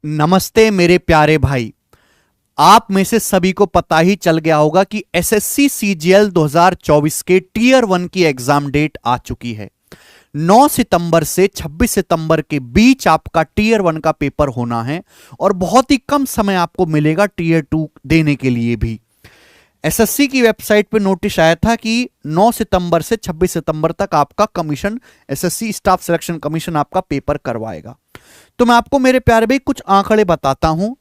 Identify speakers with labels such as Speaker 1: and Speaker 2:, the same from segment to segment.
Speaker 1: नमस्ते मेरे प्यारे भाई। आप में से सभी को पता ही चल गया होगा कि एसएससी सीजीएल 2024 के टीयर 1 की एग्जाम डेट आ चुकी है। 9 सितंबर से 26 सितंबर के बीच आपका टीयर 1 का पेपर होना है और बहुत ही कम समय आपको मिलेगा टीयर 2 देने के लिए भी। एसएससी की वेबसाइट पे नोटिस आया था कि 9 सितंबर से 26 सितंबर तक आपका commission, SSC staff selection commission आपका पेपर करवाएगा। तो मैं आपको मेरे प्यारे भाई कुछ आंकड़े बताता हूं।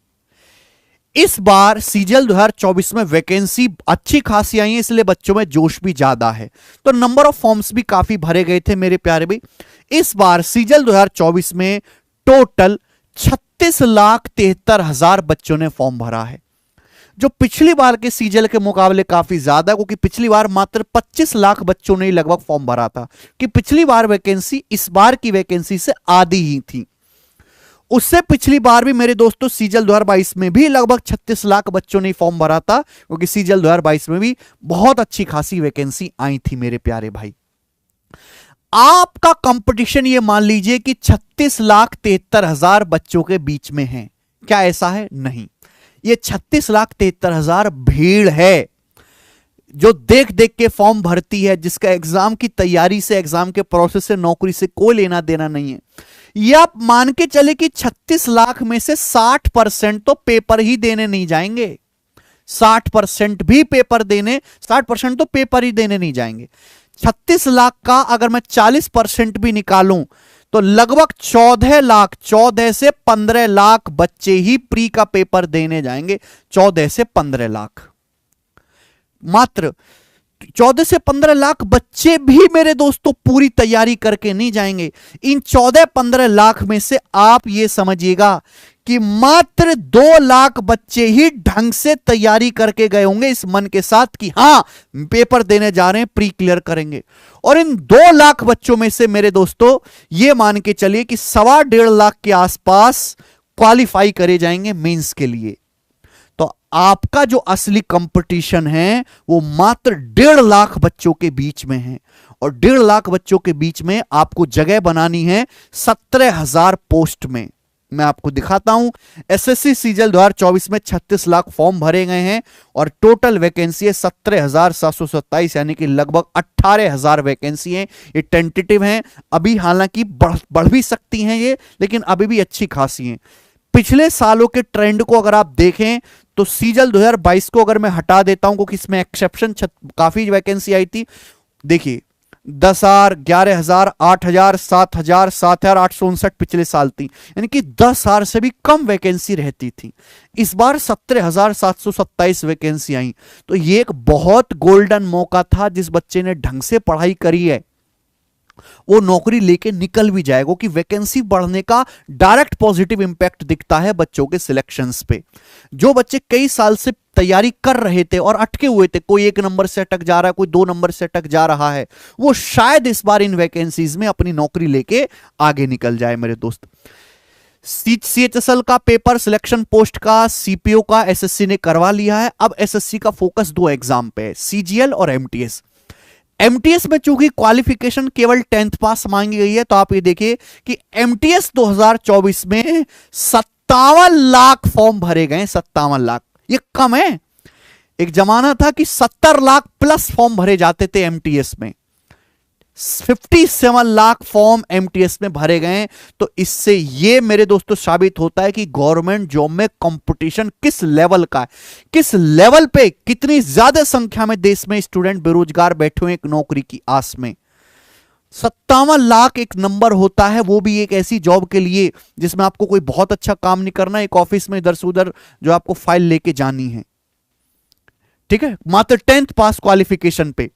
Speaker 1: इस बार सीजीएल 2024 में वैकेंसी अच्छी खासी आई है, इसलिए बच्चों में जोश भी ज्यादा है। तो नंबर ऑफ फॉर्म्स भी काफी भरे गए थे मेरे प्यारे भाई। इस बार सीजीएल 2024 में टोटल 36,73,000 बच्चों ने फॉर्म भरा है, जो पिछली बार के सीजीएल के मुकाबले काफी ज्यादा, क्योंकि पिछली बार मात्र 25 लाख बच्चों ने लगभग फॉर्म भरा था। कि पिछली बार वैकेंसी इस बार की वैकेंसी से आधी ही थी। उससे पिछली बार भी मेरे दोस्तों सीजीएल 2022 में भी लगभग 36 लाख बच्चों ने फॉर्म भरा था, क्योंकि सीजीएल 2022 में भी बहुत अच्छी खासी वैकेंसी आई थी मेरे प्यारे भाई। आपका कंपटीशन ये मान लीजिए कि 36,73,000 बच्चों के बीच में है। क्या ऐसा है? नहीं, ये 36,73,000 भीड़ है जो देख देख के फॉर्म भरती है, जिसका एग्जाम की तैयारी से, एग्जाम के प्रोसेस से, नौकरी से कोई लेना देना नहीं है। ये आप मान के चले कि 36 लाख में से 60% तो पेपर ही देने नहीं जाएंगे। 60% भी पेपर देने, 60% तो पेपर ही देने नहीं जाएंगे। 36 लाख का अगर मैं 40% भी निकालूं तो लगभग 14 लाख, 14 से 15 लाख बच्चे ही प्री का पेपर देने जाएंगे। 14 से 15 लाख, मात्र 14 से 15 लाख बच्चे भी मेरे दोस्तों पूरी तैयारी करके नहीं जाएंगे। इन 14-15 लाख में से आप ये समझिएगा कि मात्र 2 लाख बच्चे ही ढंग से तैयारी करके गए होंगे, इस मन के साथ कि हां पेपर देने जा रहे हैं, प्री क्लियर करेंगे। और इन 2 लाख बच्चों में से मेरे दोस्तों ये मान के चलिए कि 1.25 लाख के आसपास क्वालिफाई करे जाएंगे मेंस के लिए। तो आपका जो असली कंपटीशन है वो मात्र 1.5 लाख बच्चों के बीच में है, और 1.5 लाख बच्चों के बीच में आपको जगह बनानी है 17,000 पोस्ट में। मैं आपको दिखाता हूं। एसएससी सीजीएल 2024 में 36 लाख फॉर्म भरे गए हैं और टोटल वैकेंसी है 17,727, यानी कि लगभग 18,000 वैकेंसी है। ये टेंटेटिव हैं अभी, हालांकि बढ़ भी सकती हैं ये, लेकिन अभी भी अच्छी खासी हैं। पिछले सालों के ट्रेंड को अगर आप देखें तो सीजीएल 2022 को अगर मैं हटा देता हूं, क्योंकि इसमें एक्सेप्शन काफी वैकेंसी आई थी। देखिए 10,000, 11,000, 8,000, 7,000, 7,859 पिछले साल थी, यानी कि 10,000 से भी कम वैकेंसी रहती थी। इस बार 17,727 वैकेंसी आई। तो ये एक बहुत गोल्डन मौका था। जिस बच्चे ने ढंग से पढ़ाई करी है वो नौकरी लेके निकल भी जाएगा, कि वैकेंसी बढ़ने का डायरेक्ट पॉजिटिव इंपैक्ट दिखता है बच्चों के सिलेक्शंस पे। जो बच्चे कई साल से तैयारी कर रहे थे और अटके हुए थे, कोई 1 नंबर से अटक जा रहा है, कोई 2 नंबर से अटक जा रहा है, वो शायद इस बार इन वैकेंसीज में अपनी नौकरी लेके आगे निकल जाए मेरे दोस्त। सीएचएसएल का पेपर, सिलेक्शन पोस्ट का, सीपीओ का एसएससी ने करवा लिया है। अब एसएससी का फोकस 2 एग्जाम पे है, सीजीएल और एमटीएस। एमटीएस में चूंकि क्वालिफिकेशन केवल 10th पास मांगी गई है, तो आप ये देखिए कि एमटीएस 2024 में 57 लाख फॉर्म भरे गए। 57 लाख, ये कम है। एक जमाना था कि 70 लाख प्लस फॉर्म भरे जाते थे एमटीएस में। 57 लाख फॉर्म एमटीएस में भरे गए। तो इससे ये मेरे दोस्तों साबित होता है कि गवर्नमेंट जॉब में कंपटीशन किस लेवल का है, किस लेवल पे, कितनी ज्यादा संख्या में देश में स्टूडेंट बेरोजगार बैठे हुए एक नौकरी की आस में। 57 लाख एक नंबर होता है, वो भी एक ऐसी जॉब के लिए जिसमें आपको कोई बहुत अच्छा काम नहीं करना, एक ऑफिस में इधर से उधर जो आपको फाइल लेके जानी है, ठीक है, मात्र 10th पास क्वालिफिकेशन पे।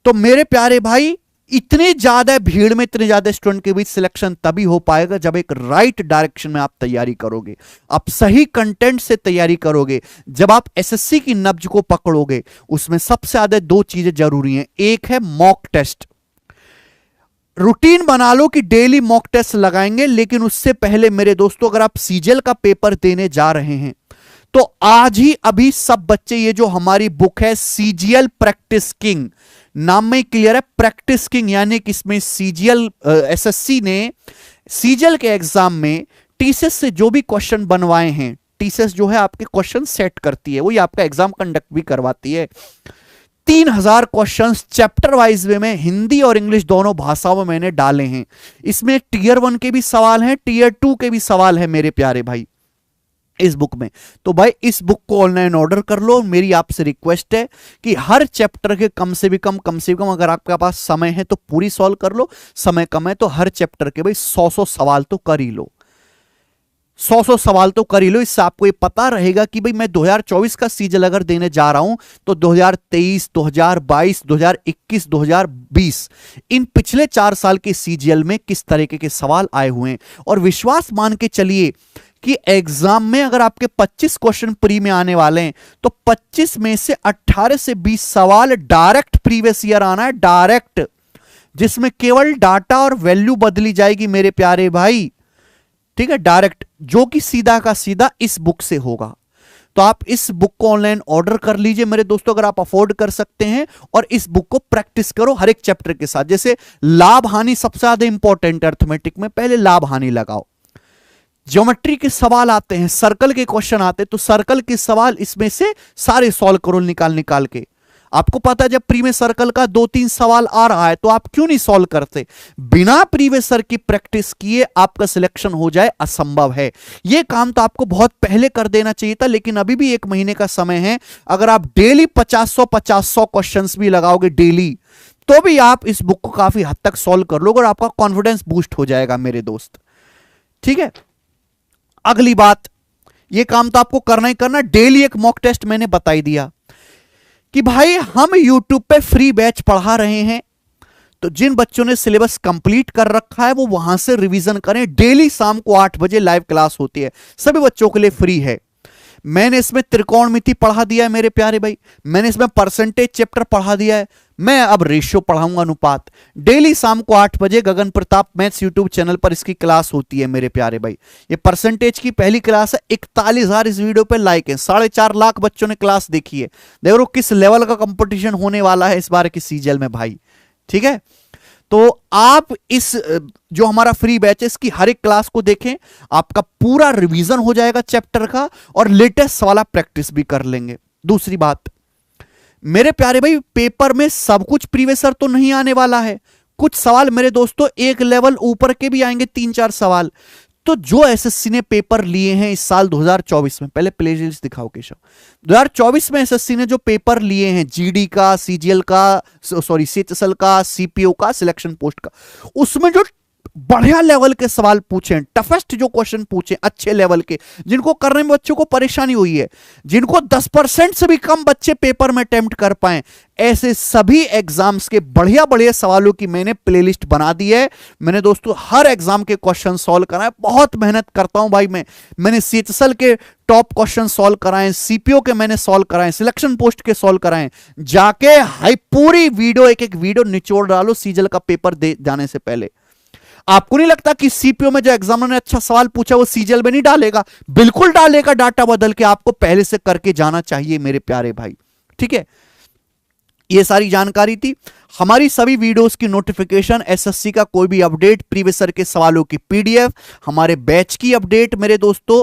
Speaker 1: तो मेरे प्यारे भाई, इतनी ज्यादा भीड़ में, इतने ज्यादा स्टूडेंट के बीच सिलेक्शन तभी हो पाएगा जब एक राइट डायरेक्शन में आप तैयारी करोगे, आप सही कंटेंट से तैयारी करोगे, जब आप एसएससी की नब्ज को पकड़ोगे। उसमें सबसे ज्यादा 2 चीजें जरूरी हैं। एक है मॉक टेस्ट। रूटीन बना लो कि डेली मॉक टेस्ट लगाएंगे, लेकिन उससे पहले मेरे दोस्तों अगर आप सीजीएल का पेपर देने जा रहे हैं तो आज ही अभी सब बच्चे, ये जो हमारी बुक है सीजीएल प्रैक्टिस किंग, नाम में क्लियर है प्रैक्टिस किंग, यानी कि इसमें सीजीएल एसएससी ने सीजीएल के एग्जाम में टीसीएस से जो भी क्वेश्चन बनवाए हैं, टीसीएस जो है आपके क्वेश्चन सेट करती है, वही आपका एग्जाम कंडक्ट भी करवाती है। 3000 क्वेश्चंस चैप्टर वाइज वे में हिंदी और इंग्लिश दोनों भाषाओं में मैंने डाले हैं। इसमें टीयर 1 के भी सवाल हैं, टीयर 2 के भी सवाल हैं मेरे प्यारे भाई इस बुक में। तो भाई इस बुक को ऑनलाइन ऑर्डर कर लो। मेरी आपसे रिक्वेस्ट है कि हर चैप्टर के कम से कम अगर आपके पास समय है तो पूरी सॉल्व कर लो, समय कम है तो हर चैप्टर के भाई 100 सवाल तो कर ही लो, 100 सवाल तो कर ही लो। इससे आपको ये पता रहेगा कि भाई मैं 2024 का सीजल अगर देने जा रहा हूं तो 2023, 2022, 2021, 2020 इन पिछले 4 साल के सीजीएल में किस तरीके के सवाल आए हुए हैं। और विश्वास मान के चलिए कि एग्जाम में अगर आपके 25 क्वेश्चन प्री में आने वाले हैं तो 25 में से 18 से 20 सवाल डायरेक्ट प्रीवियस ईयर आना है, डायरेक्ट, जिसमें केवल डाटा और वैल्यू बदली जाएगी मेरे प्यारे भाई, ठीक है, डायरेक्ट, जो कि सीधा का सीधा इस बुक से होगा। तो आप इस बुक को ऑनलाइन ऑर्डर कर लीजिए मेरे दोस्तों अगर आप अफोर्ड कर सकते हैं, और इस बुक को प्रैक्टिस करो हर एक चैप्टर के साथ। जैसे लाभ हानि सबसे ज्यादा इंपॉर्टेंट है अर्थमेटिक में, पहले लाभ हानि लगाओ। ज्योमेट्री के सवाल आते हैं, सर्कल के क्वेश्चन आते हैं, तो सर्कल के सवाल इसमें से सारे सॉल्व करो निकाल के। आपको पता है जब प्रीवियस सर्कल का 2-3 सवाल आ रहा है तो आप क्यों नहीं सॉल्व करते? बिना प्रीवियस सर की प्रैक्टिस किए आपका सिलेक्शन हो जाए असंभव है। यह काम तो आपको बहुत पहले कर देना चाहिए था, लेकिन अभी भी 1 महीने का समय है। अगर आप डेली 50-100 क्वेश्चंस भी लगाओगे डेली, तो भी आप इस बुक को काफी हद तक सॉल्व कर लोगे और आपका कॉन्फिडेंस बूस्ट हो जाएगा मेरे दोस्त, ठीक है। अगली बात, यह काम तो आपको करना ही करना। डेली एक मॉक टेस्ट मैंने बता ही दिया कि भाई हम YouTube पे फ्री बैच पढ़ा रहे हैं, तो जिन बच्चों ने सिलेबस कंप्लीट कर रखा है वो वहां से रिवीजन करें। डेली शाम को 8 बजे लाइव क्लास होती है, सभी बच्चों के लिए फ्री है। मैंने इसमें त्रिकोणमिति पढ़ा दिया है मेरे प्यारे भाई, मैंने इसमें परसेंटेज चैप्टर पढ़ा दिया है, मैं अब रेशियो पढ़ाऊंगा, अनुपात। डेली शाम को 8 बजे गगन प्रताप मैथ्स यूट्यूब चैनल पर इसकी क्लास होती है मेरे प्यारे भाई। ये परसेंटेज की पहली क्लास है, 41,000 इस वीडियो पे लाइक है, 4.5 लाख बच्चों ने क्लास देखी है। देखो किस लेवल का कंपटीशन होने वाला है इस बार की सीजीएल में भाई, ठीक है। तो आप इस जो हमारा फ्री बैच है इसकी हर एक क्लास को देखें, आपका पूरा रिवीजन हो जाएगा चैप्टर का और लेटेस्ट वाला प्रैक्टिस भी कर लेंगे। दूसरी बात मेरे प्यारे भाई, पेपर में सब कुछ प्रीवियस ईयर तो नहीं आने वाला है, कुछ सवाल मेरे दोस्तों एक लेवल ऊपर के भी आएंगे, 3-4 सवाल। तो जो एसएससी ने पेपर लिए हैं इस साल 2024 में, पहले प्लेलिस्ट दिखाओ केशव, 2024 में एसएससी ने जो पेपर लिए हैं जीडी का, सीजीएल का, सॉरी सीएचएसएल का, सीपीओ का, सिलेक्शन पोस्ट का, उसमें जो बढ़िया लेवल के सवाल पूछे, टफेस्ट जो क्वेश्चन पूछे अच्छे लेवल के, जिनको करने में बच्चों को परेशानी हुई है, जिनको 10% से भी कम बच्चे पेपर में अटेम्प्ट कर पाए, ऐसे सभी एग्जाम्स के बढ़िया बढ़िया सवालों की मैंने प्लेलिस्ट बना दी है। मैंने दोस्तों हर एग्जाम के क्वेश्चन सॉल्व कराए, बहुत मेहनत करता हूं भाई मैंने सीएचएसएल के टॉप क्वेश्चन सॉल्व कराए, सीपीओ के मैंने सॉल्व कराए, सिलेक्शन पोस्ट के सॉल्व कराए। जाके हाई पूरी वीडियो एक वीडियो निचोड़ डालो सीजीएल का पेपर दे जाने से पहले। आपको नहीं लगता कि सीपीओ में जो एग्जामिनर ने अच्छा सवाल पूछा वो सीजीएल में नहीं डालेगा? बिल्कुल डालेगा, डाटा बदल के। आपको पहले से करके जाना चाहिए मेरे प्यारे भाई, ठीक है। ये सारी जानकारी थी। हमारी सभी वीडियोस की नोटिफिकेशन, एसएससी का कोई भी अपडेट, प्रीवियस ईयर के सवालों की पीडीएफ, हमारे बैच की अपडेट मेरे दोस्तों,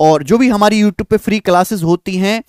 Speaker 1: और जो भी हमारी यूट्यूब पे फ्री क्लासेस होती हैं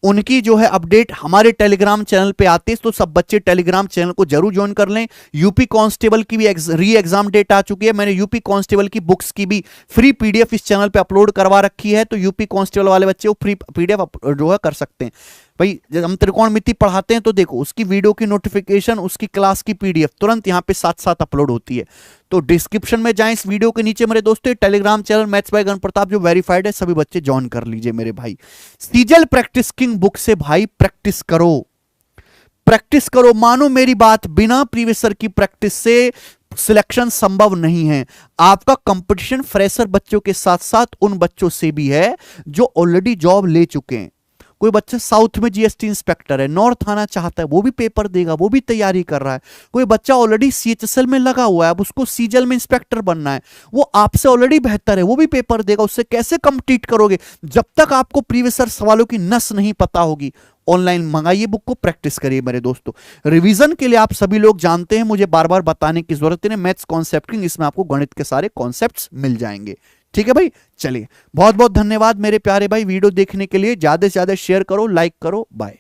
Speaker 1: उनकी जो है अपडेट हमारे टेलीग्राम चैनल पे आती है। तो सब बच्चे टेलीग्राम चैनल को जरूर ज्वाइन कर लें। यूपी कांस्टेबल की भी री एग्जाम डेट आ चुकी है, मैंने यूपी कांस्टेबल की बुक्स की भी फ्री पीडीएफ इस चैनल पे अपलोड करवा रखी है, तो यूपी कांस्टेबल वाले बच्चे वो फ्री पीडीएफ जो है कर सकते हैं। भाई जब हम त्रिकोणमिति पढ़ाते हैं तो देखो उसकी वीडियो की नोटिफिकेशन, उसकी क्लास की पीडीएफ तुरंत यहाँ पे साथ साथ अपलोड होती है। तो डिस्क्रिप्शन में जाएं इस वीडियो के नीचे मेरे दोस्तों, टेलीग्राम चैनल मैथ्स बाय गगन प्रताप जो वेरीफाइड है, सभी बच्चे ज्वाइन कर लीजिए मेरे भाई। सीजीएल प्रैक्टिस किंग बुक से भाई प्रैक्टिस करो, प्रैक्टिस करो। मानो मेरी बात, बिना प्रीवियस ईयर की प्रैक्टिस से सिलेक्शन संभव नहीं है। आपका कंपटीशन फ्रेशर बच्चों के साथ साथ उन बच्चों से भी है जो ऑलरेडी जॉब ले चुके हैं। कोई बच्चा साउथ में जीएसटी इंस्पेक्टर है, नॉर्थ आना चाहता है, वो भी पेपर देगा, वो भी तैयारी कर रहा है। कोई बच्चा ऑलरेडी सीएचएसएल में लगा हुआ है, अब उसको सीजीएल में इंस्पेक्टर बनना है, वो आपसे ऑलरेडी बेहतर है, वो भी पेपर देगा। उससे कैसे कम्पीट करोगे जब तक आपको प्रीवियस ईयर सवालों की नस नहीं पता होगी? ऑनलाइन मंगाइए बुक को, प्रैक्टिस करिए मेरे दोस्तों। रिवीजन के लिए आप सभी लोग जानते हैं, मुझे बार बार बताने की जरूरत नहीं, मैथ्स कॉन्सेप्ट किंग, इसमें आपको गणित के सारे कॉन्सेप्ट्स मिल जाएंगे, ठीक है भाई, चलिए बहुत बहुत धन्यवाद मेरे प्यारे भाई वीडियो देखने के लिए। ज्यादा से ज्यादा शेयर करो, लाइक करो, बाय।